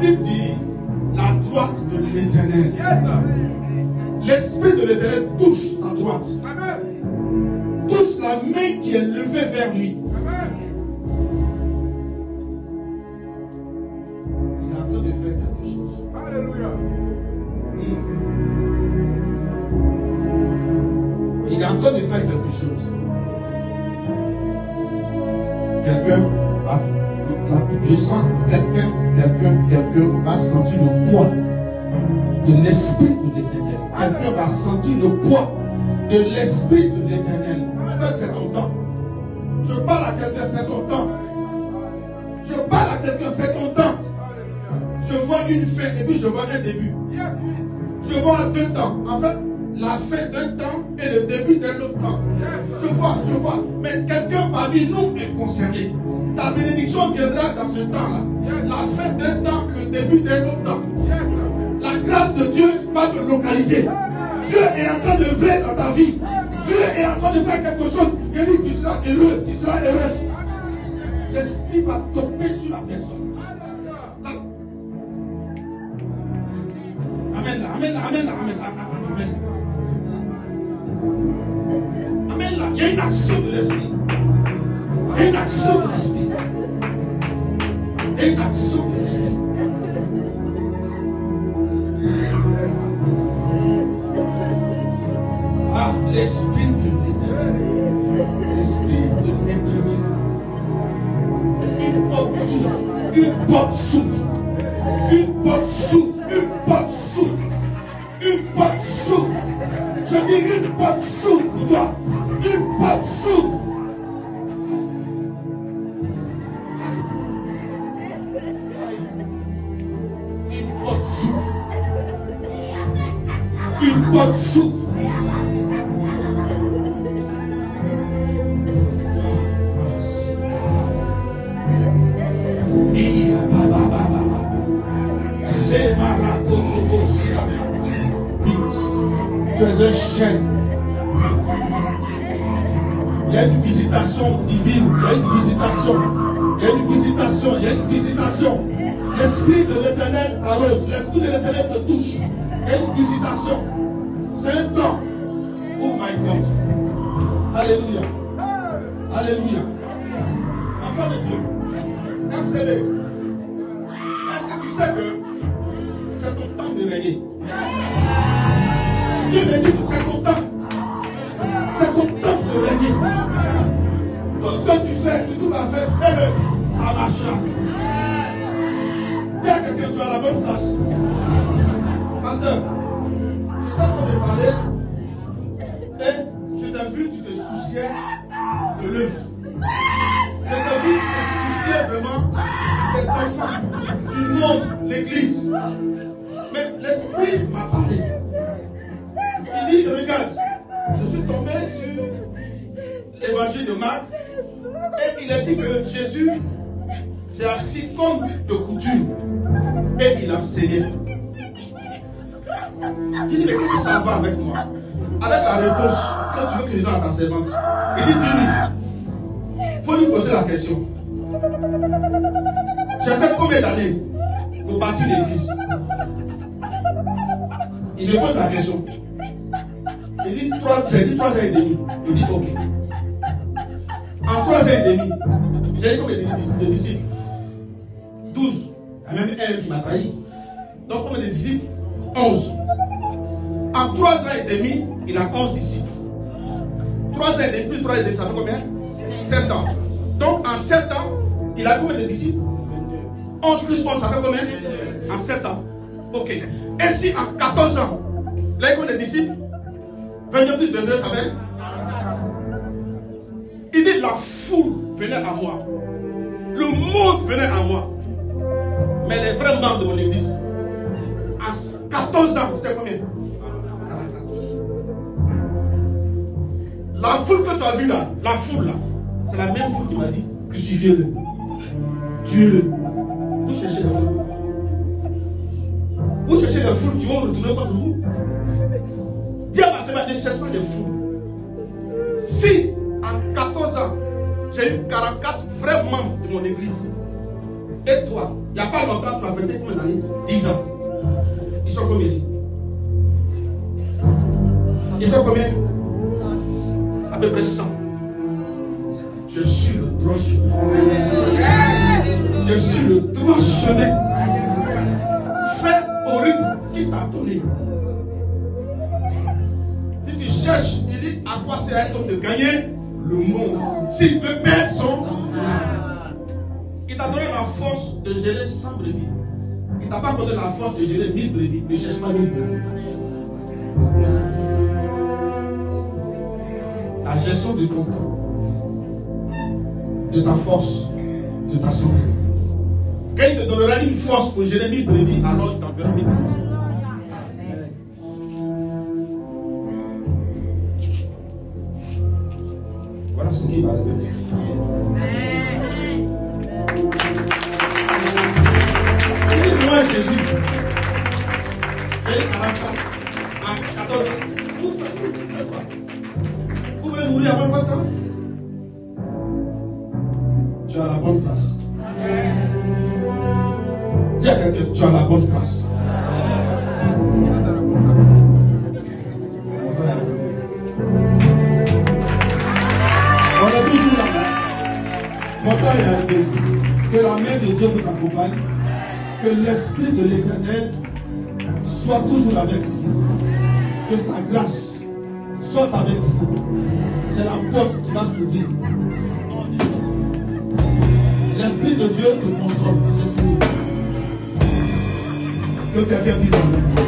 Bible dit la droite de l'Éternel. L'Esprit de l'Éternel touche ta droite. Touche la main qui est levée vers lui. Il est en train de faire quelque chose. Alléluia. Il est en train de faire quelque chose. Quelqu'un va, je sens que quelqu'un va sentir le poids de l'Esprit de l'Éternel. Quelqu'un va sentir le poids de l'Esprit de l'Éternel. C'est ton temps. Je parle à quelqu'un, c'est ton temps. Je parle à quelqu'un, c'est ton temps. Je vois une fin et puis je vois un début. Je vois deux temps. En fait, la fin d'un temps et le début d'un autre temps. Je vois. Mais quelqu'un parmi nous est concerné. Ta bénédiction viendra dans ce temps-là. La fin d'un temps, le début d'un autre temps. La grâce de Dieu va te localiser. Dieu est en train de veiller dans ta vie. Dieu est en train de faire quelque chose. Il dit que tu seras heureux, tu seras heureuse. L'Esprit va tomber sur la personne. Amen. Il y a une action de l'Esprit. Il y a une action de l'Esprit. Il y a une action de l'Esprit. Ah, l'Esprit de l'Éternel. L'Esprit de l'Éternel. Une porte s'ouvre. Une porte s'ouvre. Une porte s'ouvre. Une porte s'ouvre. Une porte s'ouvre. Je dis une porte s'ouvre pour toi. Une porte s'ouvre. Une porte s'ouvre. Une porte s'ouvre. Tu es un chêne. Il y a une visitation divine. Il y a une visitation. Il y a une visitation. Il y a une visitation. L'Esprit de l'Éternel arrose. L'Esprit de l'Éternel te touche. Il y a une visitation. C'est un temps. Oh my God. Alléluia. Alléluia. Enfant de Dieu. MCD. Est-ce que tu sais que c'est ton temps de régner? Dieu me dit que c'est ton temps. C'est ton temps de régner. Tout ce que tu fais, tu dois faire, fais-le. Ça marchera. Dis à quelqu'un, tu as la bonne place. Pasteur, je t'ai entendu parler et je t'ai vu, tu te souciais de l'œuvre. Je t'ai vu, tu te souciais vraiment des enfants, du monde, l'église. Mais l'Esprit m'a parlé. Il dit, regarde, je suis tombé sur l'évangile de Marc et il a dit que Jésus s'est assis comme de coutume et il a saigné. Il dit, mais qu'est-ce que ça va avec moi? Avec la réponse que tu veux que je donne à ta servante. Il dit, dis-lui, il faut lui poser la question. J'ai fait combien d'années pour bâtir l'église? Il me pose la question. Il dit 3 ans et demi. Il dit ok. En 3 ans et demi, j'ai eu combien de disciples? 12. Il y a même un qui m'a trahi. Donc combien de disciples? 11. En 3 ans et demi, il a 11 disciples. 3 ans et demi plus 3 ans et demi, ça fait combien? 7 ans. Donc en 7 ans, il a combien de disciples? 11 plus 11, ça fait combien? En 7 ans. Ok. Et si en 14 ans, il a combien de disciples? 22 plus 22, ça fait? Il dit la foule venait à moi. Le monde venait à moi. Mais les vrais membres de mon église, en 14 ans, c'était combien? 44. La foule que tu as vue là, la foule là, c'est la même foule qui m'a dit, crucifiez-le. Tuez-le. Vous cherchez les foules. Vous cherchez les foules qui vont retourner contre vous. Dis à ma sœur, ne cherche pas les foules. Si en 14 ans, j'ai eu 44 vrais membres de mon église, Et toi, il n'y a pas longtemps, tu as fêté combien d'années? 10 ans. Ils sont combien ici? Ils sont combien? À peu près 100. Je suis le droit chemin. Je suis le droit chemin. Fais au rythme qu'il t'a donné. Si tu cherches, il dit à quoi sert un homme de gagner le monde s'il veut perdre son âme. Il t'a donné la force de gérer 100 brebis. Il ne t'a pas donné la force de gérer 1000 brebis. Ne cherche pas 1000 brebis. La gestion du contrôle de ta force, de ta santé. Quand il te donnera une force pour gérer 1000 brebis, alors il t'enverra 1000 brebis. Voilà ce qui va arriver. Il dit moi Jésus. J'ai à 14 ans. Vous voulez mourir avant votre temps? Tu as la bonne place. Dis à quelqu'un, tu as la bonne place. On est toujours là. Votre temps est arrivé. Que la main de Dieu vous accompagne. Que l'Esprit de l'Éternel soit toujours avec vous. Que sa grâce soit avec vous. C'est la porte qui va s'ouvrir. L'Esprit de Dieu te console. C'est fini. Que quelqu'un dise amen.